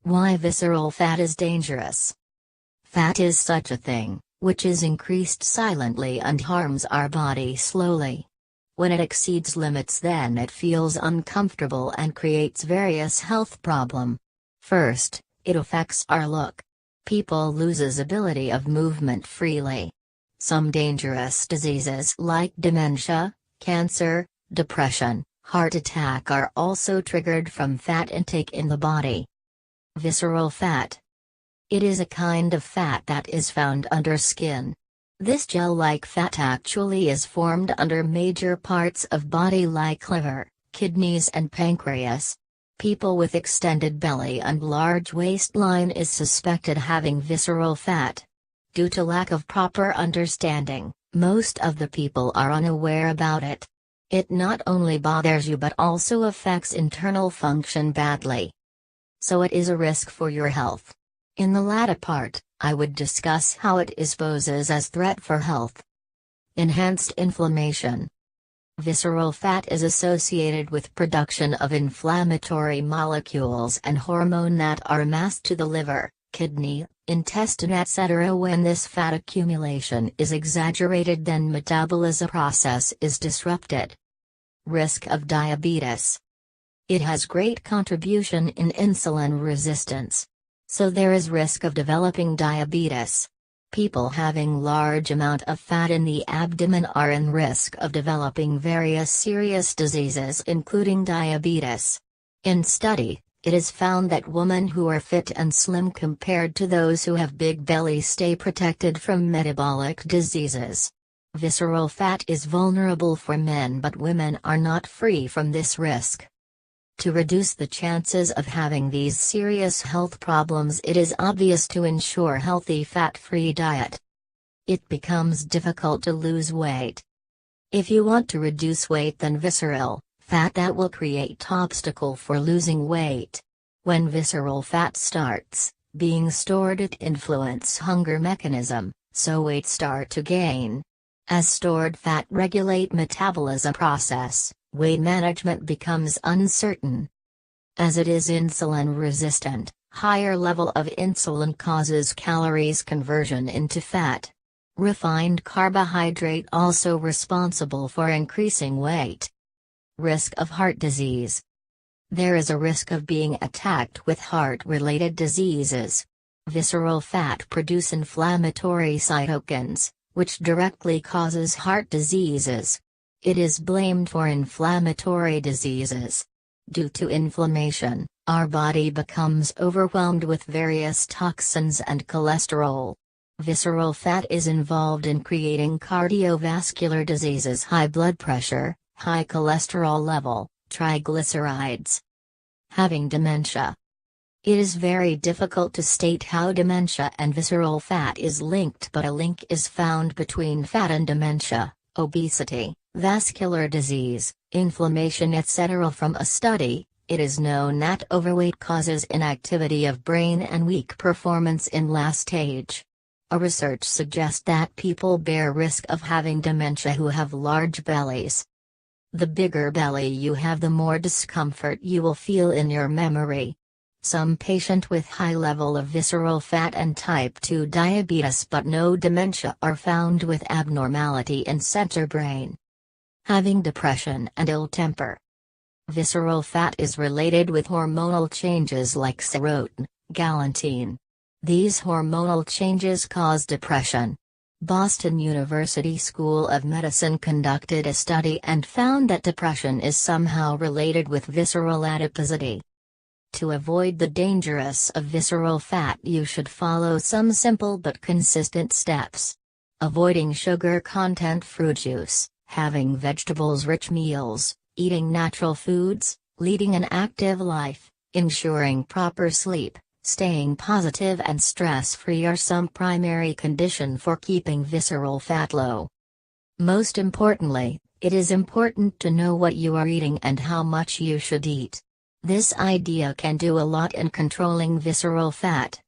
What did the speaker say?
Why visceral fat is dangerous. Fat is such a thing, which is increased silently and harms our body slowly. When it exceeds limits, then it feels uncomfortable and creates various health problems. First, it affects our look. People loses ability of movement freely. Some dangerous diseases like dementia, cancer, depression, heart attack are also triggered from fat intake in the body. Visceral fat. It is a kind of fat that is found under skin. This gel-like fat actually is formed under major parts of body like liver, kidneys and pancreas. People with extended belly and large waistline is suspected having visceral fat. Due to lack of proper understanding, most of the people are unaware about it. It not only bothers you but also affects internal function badly. So it is a risk for your health. In the latter part, I would discuss how it poses as threat for health. Enhanced inflammation. Visceral fat is associated with production of inflammatory molecules and hormone that are amassed to the liver, kidney, intestine etc. When this fat accumulation is exaggerated, then metabolism process is disrupted. Risk of diabetes. It has great contribution in insulin resistance. So there is risk of developing diabetes. People having large amount of fat in the abdomen are in risk of developing various serious diseases including diabetes. In study, it is found that women who are fit and slim compared to those who have big bellies stay protected from metabolic diseases. Visceral fat is vulnerable for men, but women are not free from this risk. To reduce the chances of having these serious health problems, it is obvious to ensure healthy fat-free diet. It becomes difficult to lose weight. If you want to reduce weight, then visceral fat that will create obstacle for losing weight. When visceral fat starts being stored, it influence hunger mechanism, so weight start to gain. As stored fat regulate metabolism process, weight management becomes uncertain. As it is insulin resistant, higher level of insulin causes calories conversion into fat. Refined carbohydrate also responsible for increasing weight. Risk of heart disease. There is a risk of being attacked with heart-related diseases. Visceral fat produce inflammatory cytokines, which directly causes heart diseases. It is blamed for inflammatory diseases. Due to inflammation, our body becomes overwhelmed with various toxins and cholesterol. Visceral fat is involved in creating cardiovascular diseases, high blood pressure, high cholesterol level, triglycerides. Having dementia. It is very difficult to state how dementia and visceral fat is linked, but a link is found between fat and dementia, obesity, vascular disease, inflammation etc. From a study, it is known that overweight causes inactivity of brain and weak performance in last stage. A research suggests that people bear risk of having dementia who have large bellies. The bigger belly you have, the more discomfort you will feel in your memory. Some patient with high level of visceral fat and type 2 diabetes but no dementia are found with abnormality in center brain. Having depression and ill temper. Visceral fat is related with hormonal changes like serotonin, galantamine. These hormonal changes cause depression. Boston University School of Medicine conducted a study and found that depression is somehow related with visceral adiposity. To avoid the dangers of visceral fat, you should follow some simple but consistent steps. Avoiding sugar content fruit juice, having vegetables-rich meals, eating natural foods, leading an active life, ensuring proper sleep, staying positive and stress-free are some primary conditions for keeping visceral fat low. Most importantly, it is important to know what you are eating and how much you should eat. This idea can do a lot in controlling visceral fat.